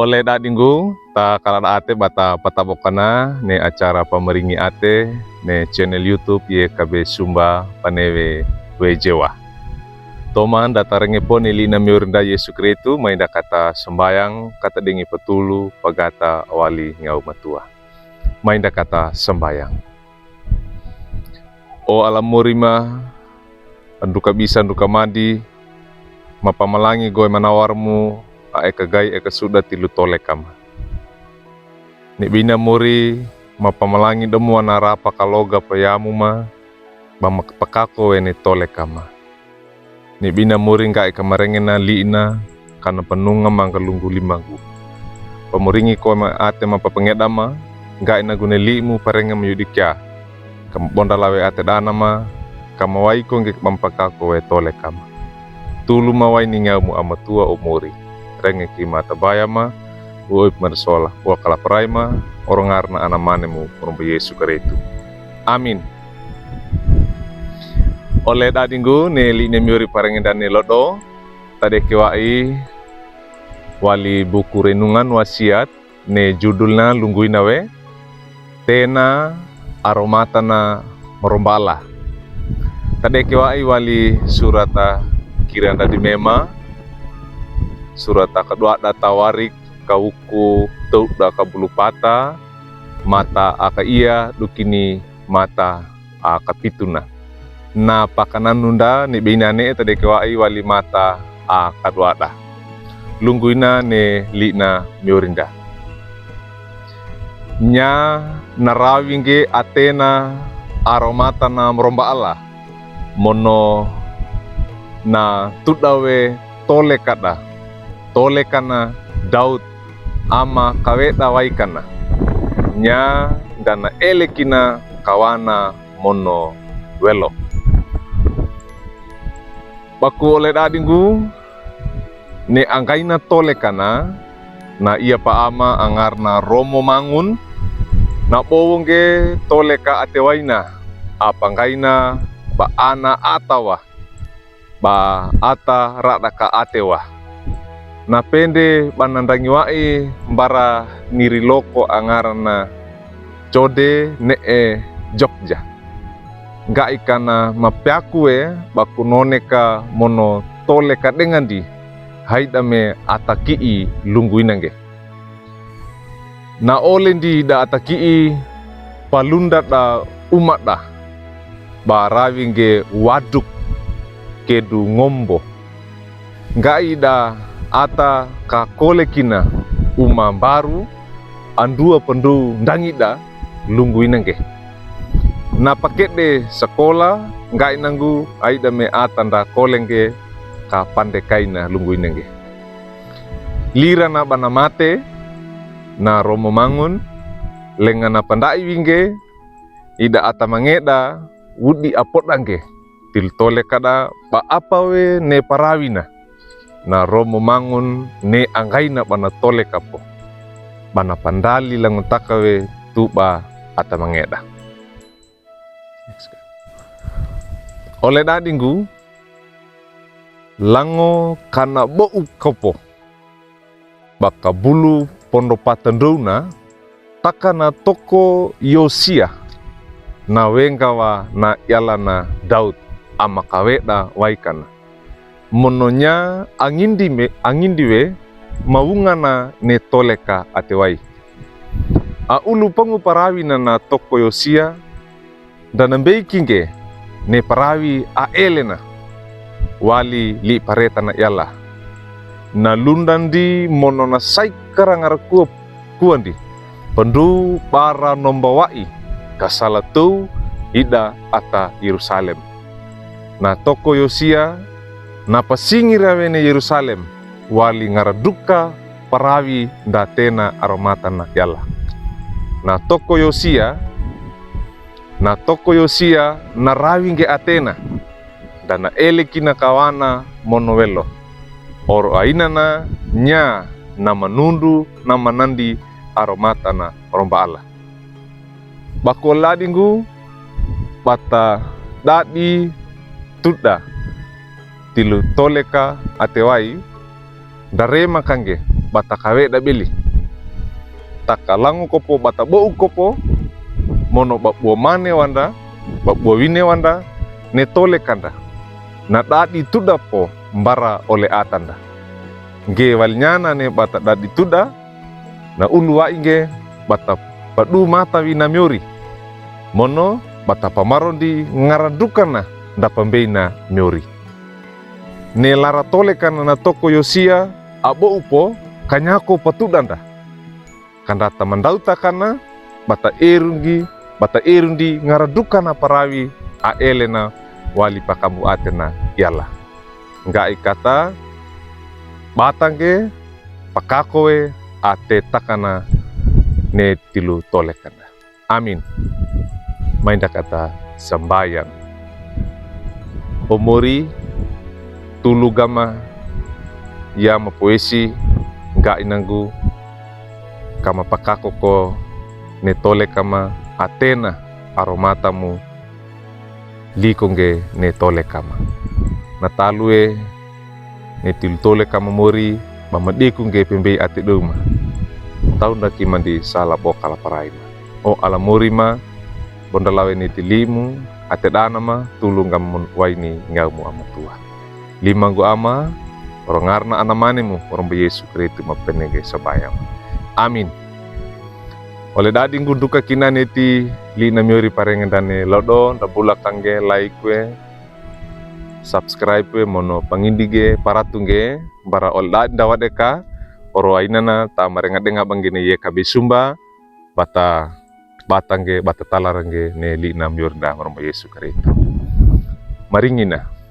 Oleh dadinggu ta kalada ate bata patabokana ne acara pameringi ate ne channel YouTube ye kabe sumba panewe wejewa. Toman datarenge pon ilina miurinda Yesu Kristu mainda kata sembayang kata dingi petulu pagata awali ngau matua. Mainda kata sembayang. O alam murima anduka bisa anduka madi mapamalangi goy manawarmu eka gai eka sudah tilu tole kama. Ni bina muri mapamalangi demu anarapa kaloga payamu ma pakako ene tole kama. Ni bina muri nga eka marengena liina kana penunga mangkalunggu limagu. Pamuringi ko ma ate mapapengedama nga ina gune limu parenga mayudikya. Bonda lawe ate dana ma kamawai ko nge mampakako we tole kama. Tulu mawai ningamu amatua umuri. Renge ki mata bayama uip marsola wa kala praima orongarna anamanemu urumba Yesu Kristu. Amin. Oleh dadinggu ne li ne miuri parengedane lodo tade kiwai wali buku renungan wasiat ne judulna lungguina we tena aromatana merombala. Tade kiwai wali surata kiranda di mema surata kedua data warik kauku tau da kabulupata mata aka iya dukini mata aka pituna na pakanan nunda ni binane tade kewai wali mata aka duada lungguina ne lina miurinda nya narawinge atena aromata na meromba Allah mono na tudawe tole kada tole kana Daud ama kaweta waikana nya dana elekina kawana mono welo. Baku oleh dadinggu ne angkaina tole kana na ia pa ama angarna Romo Mangun na bowonge tole ka atewaina apa angkaina ba ana atawa ba ata rada ka atewa. Na pende banandangi wae mbara niri loko angarana Jode nee Jogja. Ga ikana mapiakue baku noneka mono tole ka dengan di haidame ataki lungguinange. Na olendi da ataki palunda da umat da barawinge waduk kedu ngombo. Ga ida ata ka kolekina uma baru andua pendu ndangida lungguinange. Na pakete sekolah ngai nanggu aida me atanda kolenge ka pandekaina lungguinange. Lira na bana mate na Romo Mangun lengana pandai winge ida ata mangeda wudi apodangge til tole kada ba apawe ne parawina na Romo Mangun ne anggaina bana tole kapo bana pandali lang takawe tuba ata mangeda. Oleh dadinggu lango kana bou kapo baka bulu pondo patenduna takana toko Yosia na wengawa na yalana Daud ama kaweda waikana mononya angindiwe maungana ne toleka atewai. A ulu pangu parawina na toko Yosia dan mbeikinge ne parawi a elena wali li pareta na yala na lundandi mono na saikara kuandi pendu para nombawai kasalatu ida ata Yerusalem. Na toko Yosia na pasingira wene Yerusalem wali ngaraduka parawi datena aromata na yala. Na toko Yosia na rawinge Atena dana elekina kawana monowelo oro ainana nya na manundu na manandi aromata na romba Allah. Bakoladinggu bata dadi tuda tilu toleka atewai Dare makange bata kawe da beli. Takalangu kopo bata bau kopo mono babua mane wanda, babua wine wanda, ne tole kanda. Na dadi tuda po mbara ole atanda. Nge walnyana ne bata dadi tuda, na ulu inge bata padu mata wina miori. Mono bata pamarondi ngaradukana da pembeina miori. Ne lara tole kana na toko Yosia abo upo kanyako patudanda. Kanda tamandauta kana bata erundi ngaradukana parawi a elena wali pakambu atena yala. Ngai kata batange pakakoe ate takana ne tilu tole kana. Amin. Mainda kata sembayang. Omori tulu gama ya mapoesi ngai nangu kama pakako ko ne tole kama atena aromatamu likonge ne tole kama natalue ne til tole kama mori mamadikunge pembei ate doma taunda kimandi sala bokala paraima o ala mori ma bondalawe ne tilimu ate danama tulungam waini ngaumu amatua limangu ama orangarna anamanemu orang Yesus Kristus mapenege sabayam. Amin. Oleh dading gunduka kina neti li namiori parengen dane lodo da bula kangge like we subscribe we mono pangindige paratungge bara ol dading dawadeka oro ainana ta marenga denga banggene ye kabe sumba bata batangge bata talarangge ne li namiori da orang Yesus Kristus. Maringina